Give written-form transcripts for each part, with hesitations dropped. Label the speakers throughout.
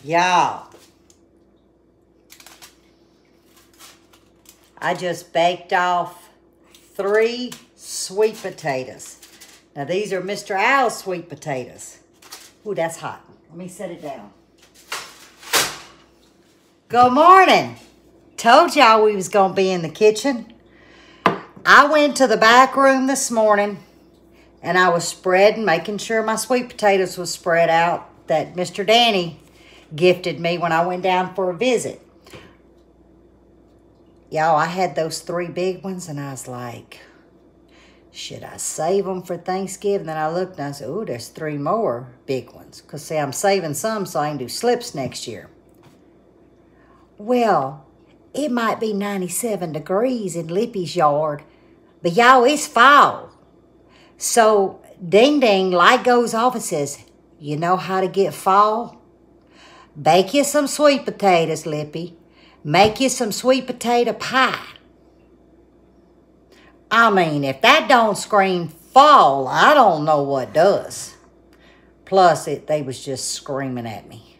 Speaker 1: Y'all, I just baked off 3 sweet potatoes. Now, these are Mr. Owl's sweet potatoes. Ooh, that's hot. Let me set it down. Good morning. Told y'all we was going to be in the kitchen. I went to the back room this morning, and I was spreading, making sure my sweet potatoes was spread out that Mr. Danny gifted me when I went down for a visit. Y'all, I had those 3 big ones, and I was like, should I save them for Thanksgiving? Then I looked and I said, oh, there's 3 more big ones. Because, see, I'm saving some so I can do slips next year. Well, it might be 97 degrees in Lippy's yard, but y'all, it's fall. So, ding ding, light goes off and says, you know how to get fall? Bake you some sweet potatoes, Lippy. Make you some sweet potato pie. I mean, if that don't scream fall, I don't know what does. Plus, they was just screaming at me.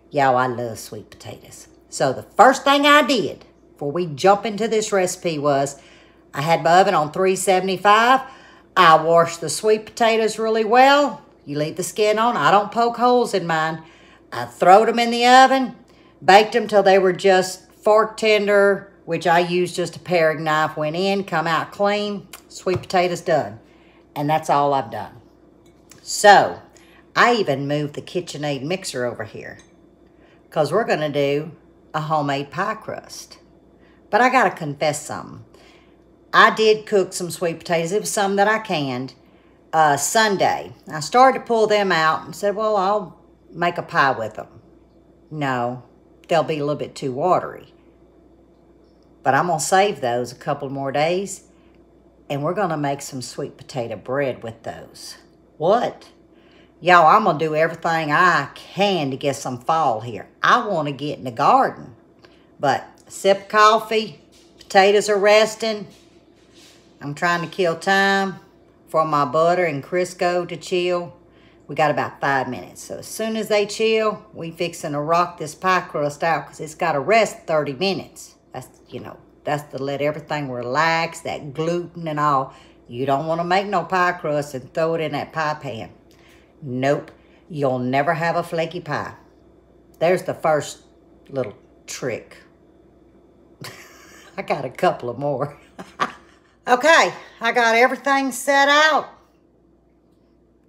Speaker 1: Y'all, I love sweet potatoes. So the first thing I did before we jump into this recipe was I had my oven on 375. I washed the sweet potatoes really well. You leave the skin on. I don't poke holes in mine. I throwed them in the oven, baked them till they were just fork tender, which I used just a paring knife, went in, come out clean, sweet potatoes done. And that's all I've done. So, I even moved the KitchenAid mixer over here because we're going to do a homemade pie crust. But I got to confess something. I did cook some sweet potatoes. It was some that I canned Sunday. I started to pull them out and said, well, I'll make a pie with them. No, they'll be a little bit too watery. But I'm going to save those a couple more days, and we're going to make some sweet potato bread with those. What? Y'all, I'm going to do everything I can to get some fall here. I want to get in the garden. But sip of coffee, potatoes are resting. I'm trying to kill time for my butter and Crisco to chill. We got about 5 minutes. So as soon as they chill, we fixing to rock this pie crust out because it's got to rest 30 minutes. That's, that's to let everything relax, that gluten and all. You don't want to make no pie crust and throw it in that pie pan. Nope. You'll never have a flaky pie. There's the first little trick. I got a couple of more. Okay, I got everything set out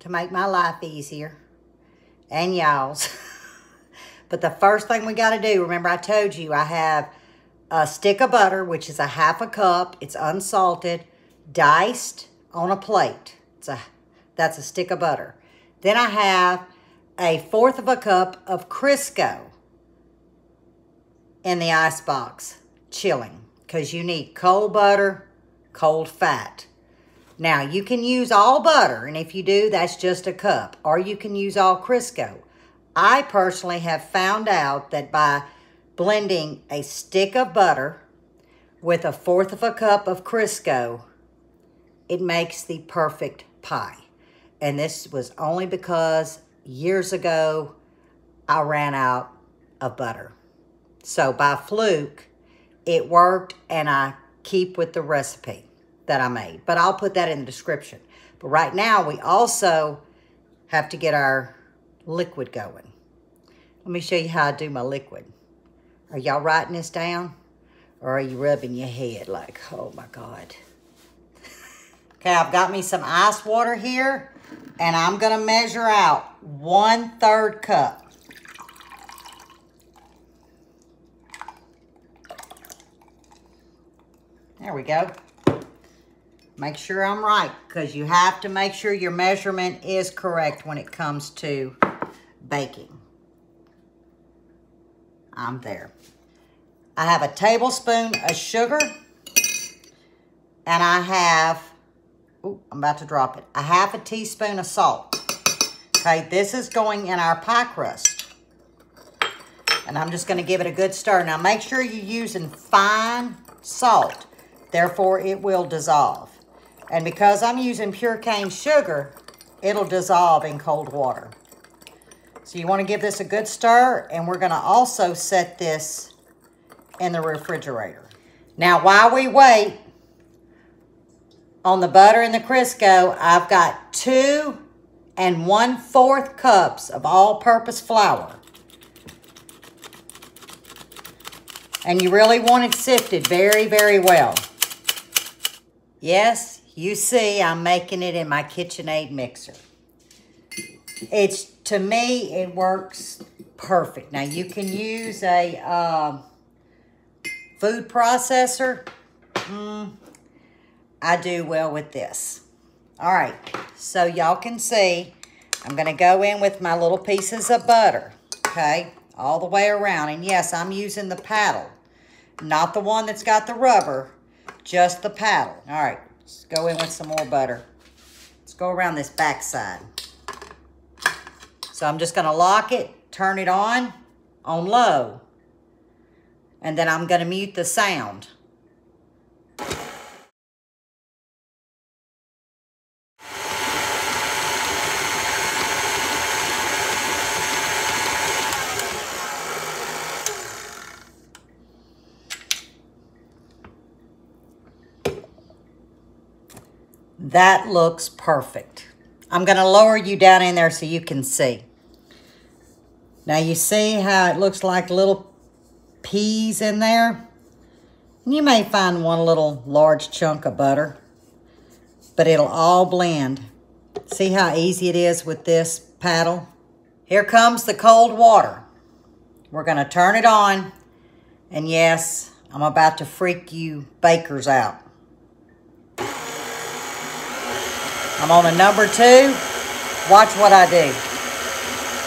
Speaker 1: to make my life easier and y'all's. But the first thing we got to do, remember I told you I have a stick of butter, which is a 1/2 cup. It's unsalted, diced on a plate. That's a stick of butter. Then I have a 1/4 cup of Crisco in the icebox, chilling, because you need cold butter, cold fat. Now, you can use all butter, and if you do, that's just a cup, or you can use all Crisco. I personally have found out that by blending a stick of butter with a 1/4 cup of Crisco, it makes the perfect pie. And this was only because years ago, I ran out of butter. So by fluke, it worked, and I keep with the recipe that I made. But I'll put that in the description. But right now, we also have to get our liquid going. Let me show you how I do my liquid. Are y'all writing this down? Or are you rubbing your head like, oh my God. Okay, I've got me some ice water here. And I'm going to measure out 1/3 cup. There we go. Make sure I'm right, because you have to make sure your measurement is correct when it comes to baking. I'm there. I have a tablespoon of sugar, and I have, ooh, I'm about to drop it, a 1/2 teaspoon of salt. Okay, this is going in our pie crust. And I'm just going to give it a good stir. Now, make sure you're using fine salt. Therefore, it will dissolve. And because I'm using pure cane sugar, it'll dissolve in cold water. So you want to give this a good stir, and we're going to also set this in the refrigerator. Now, while we wait on the butter and the Crisco, I've got 2 1/4 cups of all-purpose flour. And you really want it sifted very, very well. Yes, you see I'm making it in my KitchenAid mixer. To me, it works perfect. Now, you can use a food processor. I do well with this. All right, so y'all can see, I'm gonna go in with my little pieces of butter, okay, all the way around. And yes, I'm using the paddle, not the one that's got the rubber, just the paddle. All right, let's go in with some more butter. Let's go around this back side. So I'm just gonna lock it, turn it on low, and then I'm gonna mute the sound. That looks perfect. I'm gonna lower you down in there so you can see. Now you see how it looks like little peas in there? You may find one little large chunk of butter, but it'll all blend. See how easy it is with this paddle? Here comes the cold water. We're gonna turn it on, and yes, I'm about to freak you bakers out. I'm on a number 2. Watch what I do.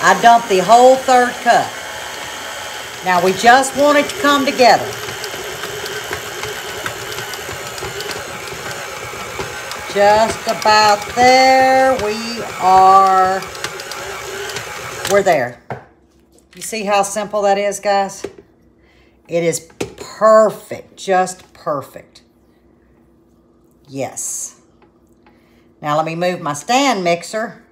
Speaker 1: I dump the whole 1/3 cup. Now we just want it to come together. Just about there. We're there. You see how simple that is, guys? It is perfect, just perfect. Yes. Now let me move my stand mixer,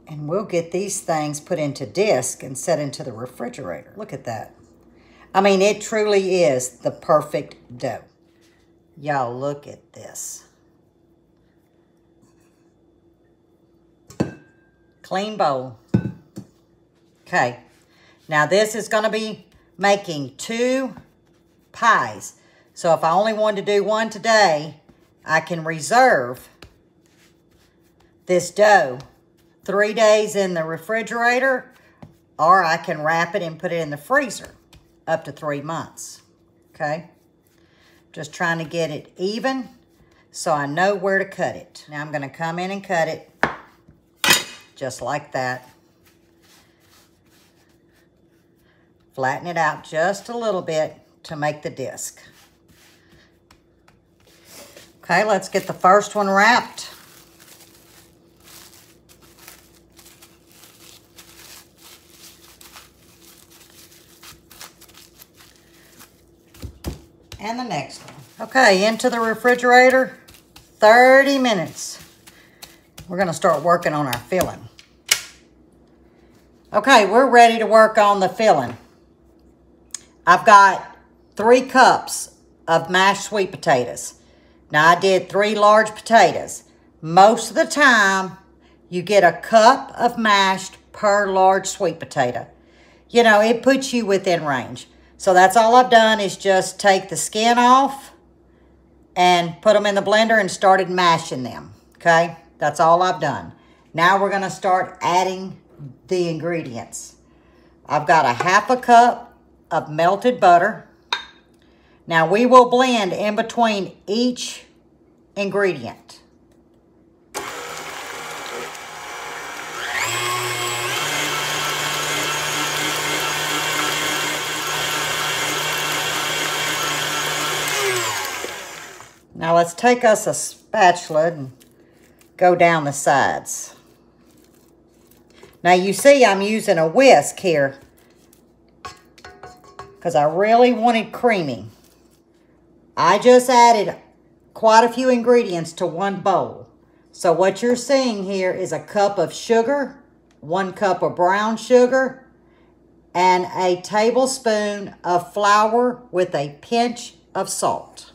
Speaker 1: and we'll get these things put into disc and set into the refrigerator. Look at that. I mean, it truly is the perfect dough. Y'all look at this. Clean bowl. Okay. Now this is going to be making 2 pies. So if I only wanted to do one today, I can reserve this dough 3 days in the refrigerator, or I can wrap it and put it in the freezer up to 3 months, okay? Just trying to get it even so I know where to cut it. Now I'm gonna come in and cut it just like that. Flatten it out just a little bit to make the disc. Okay, let's get the first one wrapped. And the next one. Okay, into the refrigerator, 30 minutes. We're gonna start working on our filling. Okay, we're ready to work on the filling. I've got 3 cups of mashed sweet potatoes. Now, I did 3 large potatoes. Most of the time, you get a cup of mashed per large sweet potato. You know, it puts you within range. So that's all I've done is just take the skin off and put them in the blender and started mashing them, okay? That's all I've done. Now we're gonna start adding the ingredients. I've got a 1/2 cup of melted butter. Now we will blend in between each ingredient. Now let's take us a spatula and go down the sides. Now you see I'm using a whisk here because I really wanted creamy. I just added quite a few ingredients to one bowl. So what you're seeing here is a cup of sugar, 1 cup of brown sugar, and a tablespoon of flour with a pinch of salt.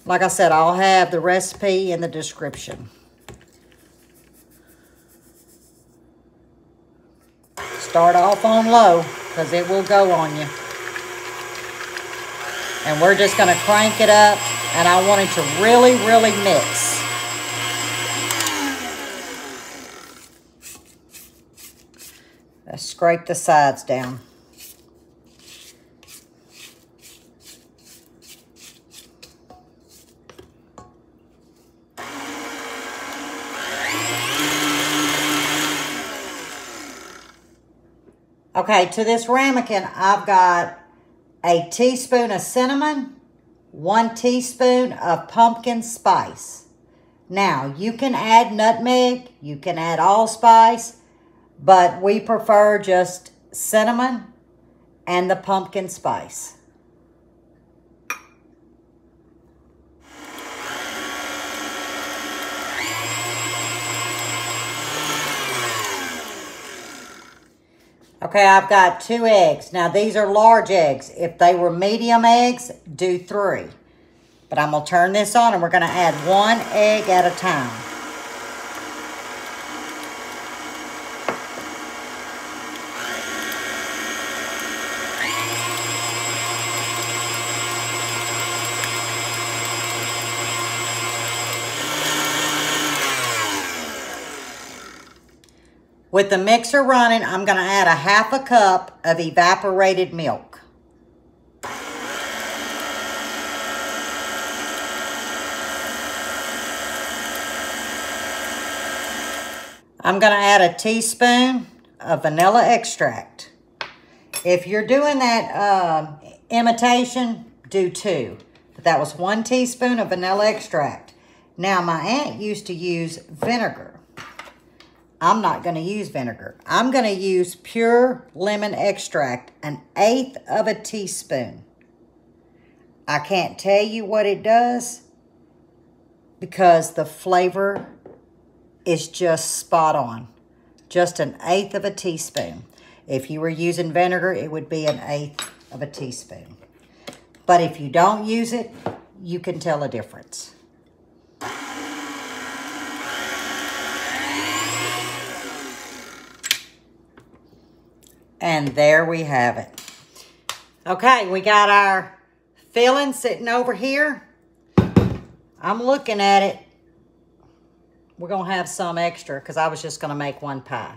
Speaker 1: Like I said, I'll have the recipe in the description. Start off on low because it will go on you. And we're just going to crank it up, and I want it to really, really mix. Let's scrape the sides down. Okay, to this ramekin, I've got a teaspoon of cinnamon, 1 teaspoon of pumpkin spice. Now, you can add nutmeg, you can add allspice, but we prefer just cinnamon and the pumpkin spice. Okay, I've got 2 eggs. Now, these are large eggs. If they were medium eggs, do 3. But I'm going to turn this on, and we're going to add 1 egg at a time. With the mixer running, I'm going to add a 1/2 cup of evaporated milk. I'm going to add a teaspoon of vanilla extract. If you're doing that imitation, do 2. But that was 1 teaspoon of vanilla extract. Now, my aunt used to use vinegar. I'm not going to use vinegar. I'm going to use pure lemon extract, 1/8 of a teaspoon. I can't tell you what it does because the flavor is just spot on. Just 1/8 of a teaspoon. If you were using vinegar, it would be 1/8 of a teaspoon. But if you don't use it, you can tell a difference. And there we have it. Okay, we got our filling sitting over here. I'm looking at it. We're going to have some extra because I was just going to make 1 pie.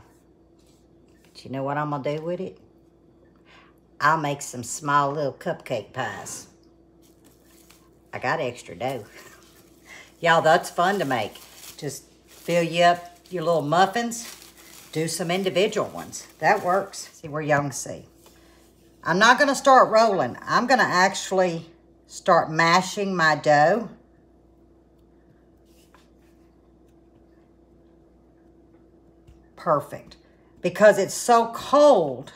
Speaker 1: But you know what I'm going to do with it? I'll make some small little cupcake pies. I got extra dough. Y'all, that's fun to make. Just fill you up your little muffins. Do some individual ones. That works. See where y'all can see. I'm not going to start rolling. I'm going to actually start mashing my dough. Perfect. Because it's so cold,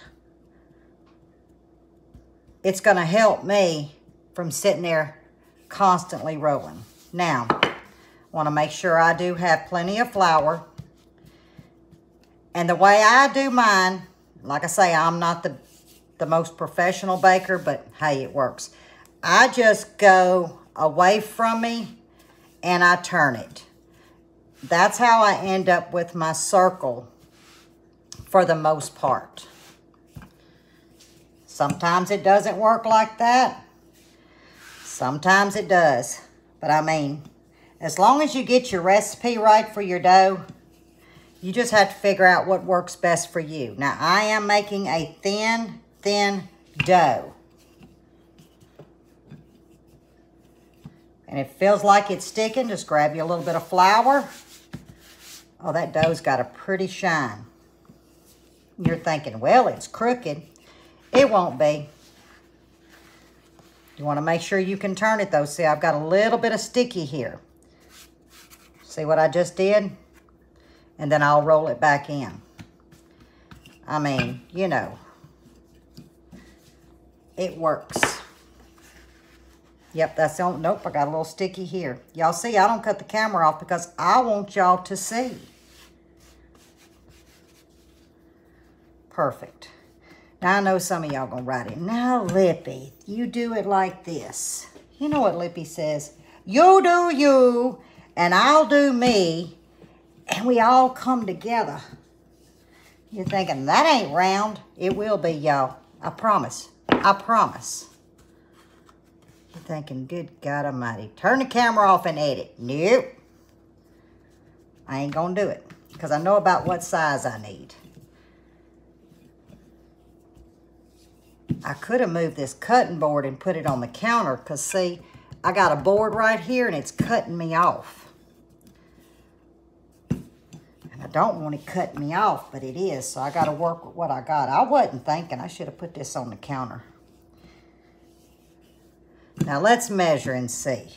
Speaker 1: it's going to help me from sitting there constantly rolling. Now, I want to make sure I do have plenty of flour. And the way I do mine, like I say, I'm not the most professional baker, but hey, it works. I just go away from me and I turn it. That's how I end up with my circle for the most part. Sometimes it doesn't work like that. Sometimes it does. But I mean, as long as you get your recipe right for your dough, you just have to figure out what works best for you. Now, I am making a thin dough. And if it feels like it's sticking, just grab you a little bit of flour. Oh, that dough's got a pretty shine. You're thinking, well, it's crooked. It won't be. You want to make sure you can turn it, though. See, I've got a little bit of sticky here. See what I just did? And then I'll roll it back in. I mean, you know, it works. Yep, that's the only, nope, I got a little sticky here. Y'all see, I don't cut the camera off because I want y'all to see. Perfect. Now I know some of y'all gonna write it. Now, Lippy, you do it like this. You know what Lippy says? You do you, and I'll do me, and we all come together. You're thinking, that ain't round. It will be, y'all. I promise. I promise. You're thinking, good God Almighty. Turn the camera off and edit. Nope. I ain't gonna do it, because I know about what size I need. I could have moved this cutting board and put it on the counter, because see, I got a board right here and it's cutting me off. And I don't want it cutting me off, but it is, so I got to work with what I got. I wasn't thinking I should have put this on the counter. Now let's measure and see.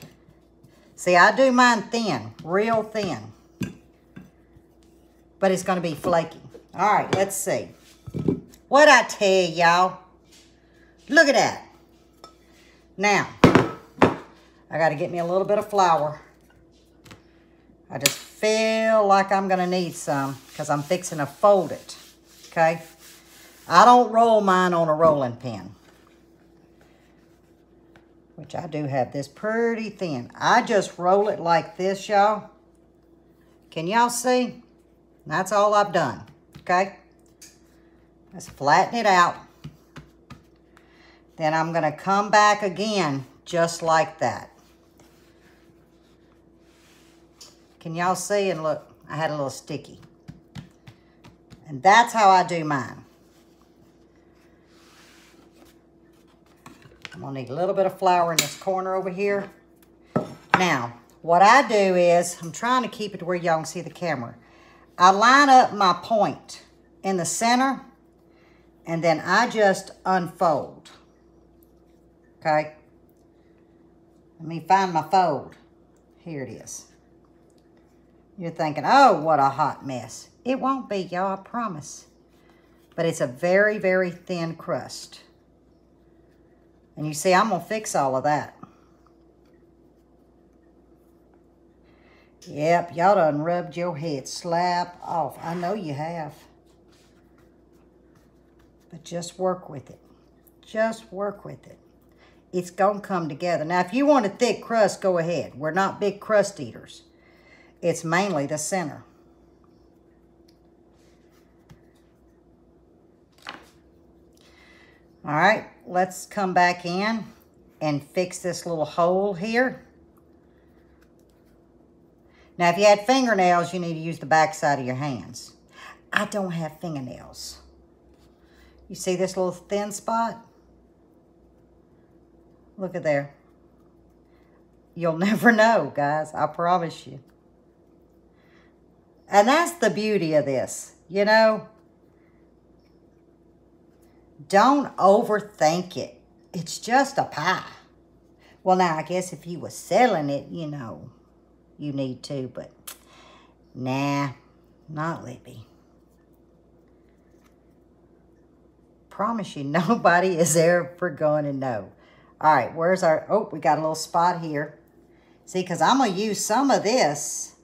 Speaker 1: See, I do mine thin, real thin. But it's going to be flaky. All right, let's see. What'd I tell y'all? Look at that. Now, I got to get me a little bit of flour. I just feel like I'm going to need some because I'm fixing to fold it, okay? I don't roll mine on a rolling pin, which I do have this pretty thin. I just roll it like this, y'all. Can y'all see? That's all I've done, okay? Let's flatten it out. Then I'm going to come back again just like that. Can y'all see? And look, I had a little sticky. And that's how I do mine. I'm going to need a little bit of flour in this corner over here. Now, what I do is, I'm trying to keep it to where y'all can see the camera. I line up my point in the center, and then I just unfold. Okay? Let me find my fold. Here it is. You're thinking, oh, what a hot mess. It won't be, y'all, I promise. But it's a very, very thin crust. And you see, I'm going to fix all of that. Yep, y'all done rubbed your head slap off. I know you have. But just work with it. Just work with it. It's going to come together. Now, if you want a thick crust, go ahead. We're not big crust eaters. It's mainly the center. All right, let's come back in and fix this little hole here. Now, if you had fingernails, you need to use the back side of your hands. I don't have fingernails. You see this little thin spot? Look at there. You'll never know, guys. I promise you. And that's the beauty of this, you know. Don't overthink it. It's just a pie. Well, now, I guess if you were selling it, you know, you need to, but nah, not Lippy. Promise you, nobody is ever going to know. All right, where's our, oh, we got a little spot here. See, because I'm going to use some of this.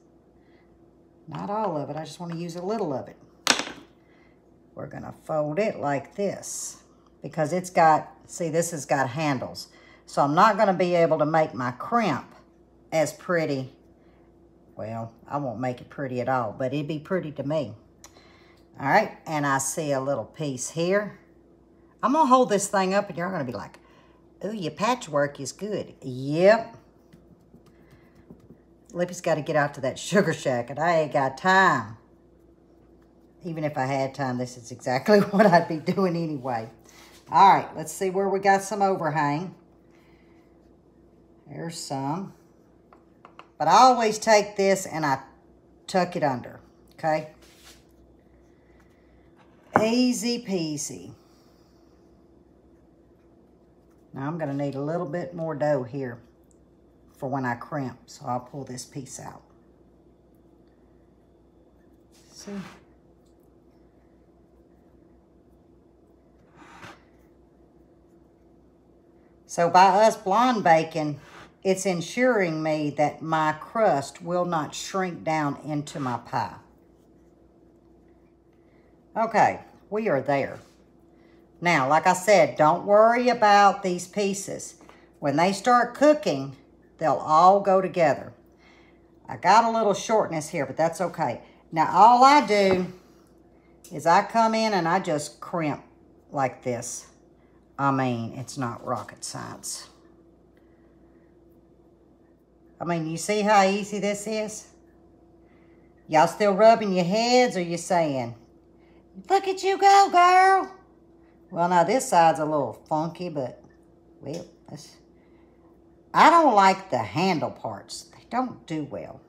Speaker 1: Not all of it, I just want to use a little of it. We're going to fold it like this because it's got, see, this has got handles. So I'm not going to be able to make my crimp as pretty. Well, I won't make it pretty at all, but it'd be pretty to me. All right, and I see a little piece here. I'm going to hold this thing up and you're going to be like, oh, your patchwork is good. Yep. Lippy's got to get out to that sugar shack, and I ain't got time. Even if I had time, this is exactly what I'd be doing anyway. All right, let's see where we got some overhang. There's some. But I always take this and I tuck it under, okay? Easy peasy. Now I'm going to need a little bit more dough here for when I crimp, so I'll pull this piece out. See? So by us blonde baking, it's ensuring me that my crust will not shrink down into my pie. Okay, We are there. Now, like I said, don't worry about these pieces. When they start cooking, they'll all go together. I got a little shortness here, but that's okay. Now, all I do is I come in and I just crimp like this. I mean, it's not rocket science. I mean, you see how easy this is? Y'all still rubbing your heads, or you saying, look at you go, girl? Well, now this side's a little funky, but, well, I don't like the handle parts. They don't do well.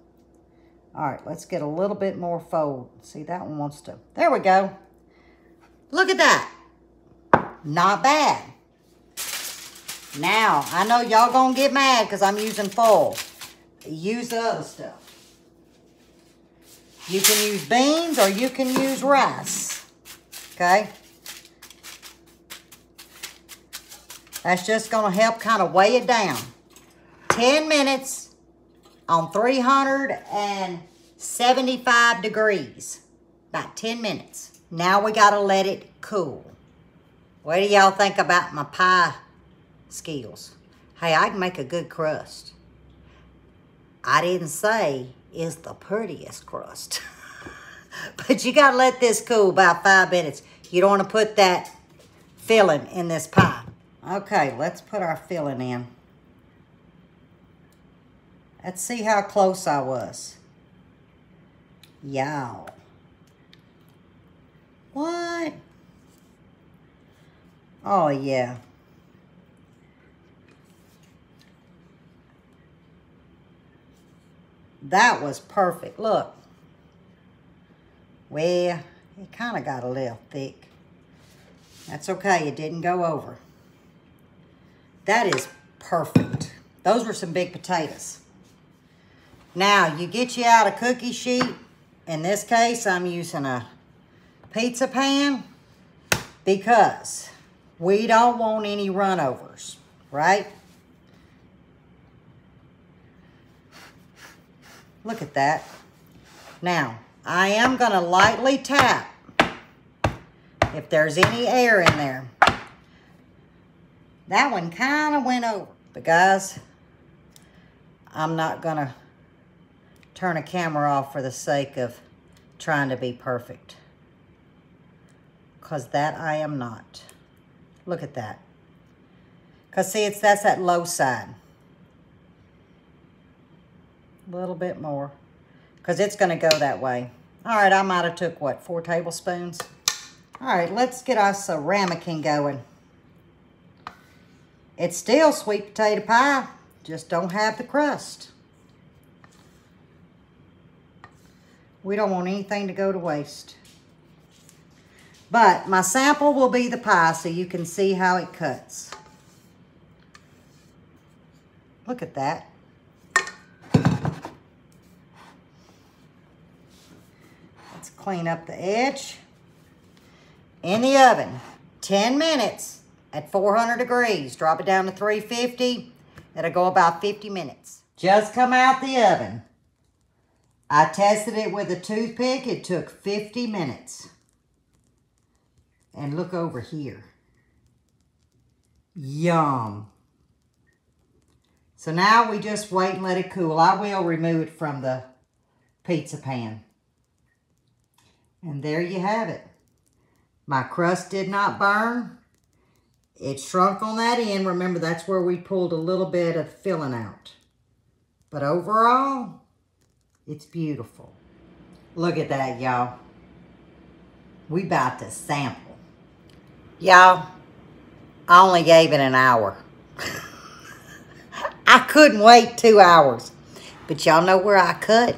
Speaker 1: All right, let's get a little bit more fold. See, that one wants to, there we go. Look at that. Not bad. Now, I know y'all gonna get mad because I'm using foil. Use the other stuff. You can use beans or you can use rice, okay? That's just gonna help kind of weigh it down. 10 minutes on 375 degrees. About 10 minutes. Now we gotta let it cool. What do y'all think about my pie skills? Hey, I can make a good crust. I didn't say it's the prettiest crust. But you gotta let this cool about 5 minutes. You don't wanna put that filling in this pie. Okay, let's put our filling in. Let's see how close I was. Y'all. What? Oh, yeah. That was perfect. Look. Well, it kind of got a little thick. That's okay. It didn't go over. That is perfect. Those were some big potatoes. Now, you get you out a cookie sheet. In this case, I'm using a pizza pan because we don't want any runovers, right? Look at that. Now, I am going to lightly tap if there's any air in there. That one kind of went over. But guys, I'm not going to turn a camera off for the sake of trying to be perfect. Because that I am not. Look at that. Because see, that's that low side. A little bit more. Because it's going to go that way. All right, I might have took, what, 4 tablespoons? All right, let's get our ramekin going. It's still sweet potato pie. Just don't have the crust. We don't want anything to go to waste. But my sample will be the pie so you can see how it cuts. Look at that. Let's clean up the edge. In the oven, 10 minutes at 400 degrees. Drop it down to 350. It'll go about 50 minutes. Just come out the oven. I tested it with a toothpick. It took 50 minutes. And look over here. Yum. So now we just wait and let it cool. I will remove it from the pizza pan. And there you have it. My crust did not burn. It shrunk on that end. Remember, that's where we pulled a little bit of filling out. But overall, it's beautiful. Look at that, y'all. We about to sample. Y'all, I only gave it an hour. I couldn't wait 2 hours. But y'all know where I cut?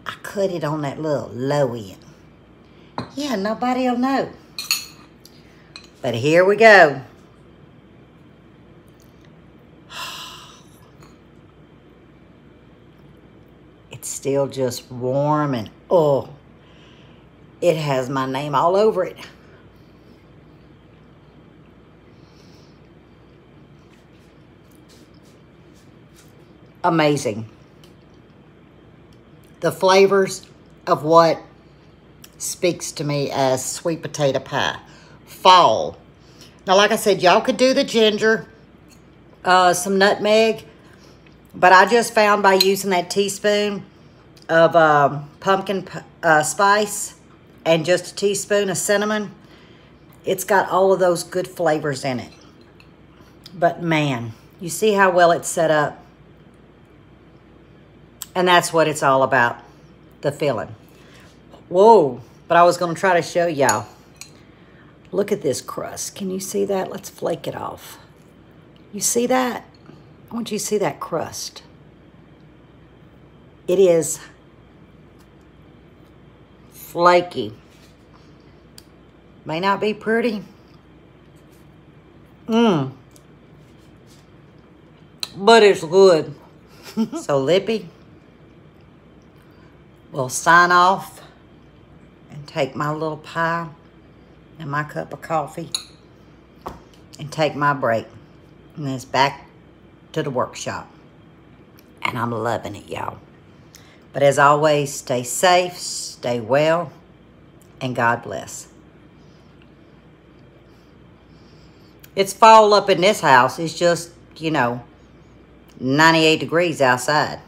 Speaker 1: I cut it on that little low end. Yeah, nobody will know. But here we go. It's still just warm and oh, it has my name all over it. Amazing. The flavors of what speaks to me as sweet potato pie. Fall. Now, like I said, y'all could do the ginger, some nutmeg, but I just found by using that teaspoon of pumpkin spice and just a teaspoon of cinnamon, it's got all of those good flavors in it. But man, you see how well it's set up? And that's what it's all about, the filling. Whoa, but I was gonna try to show y'all. Look at this crust. Can you see that? Let's flake it off. You see that? I want you to see that crust. It is flaky. May not be pretty. But it's good. So Lippy will sign off and take my little pie and my cup of coffee and take my break. And then it's back to the workshop. And I'm loving it, y'all. But as always, stay safe, stay well, and God bless. It's fall up in this house. It's just, you know, 98 degrees outside.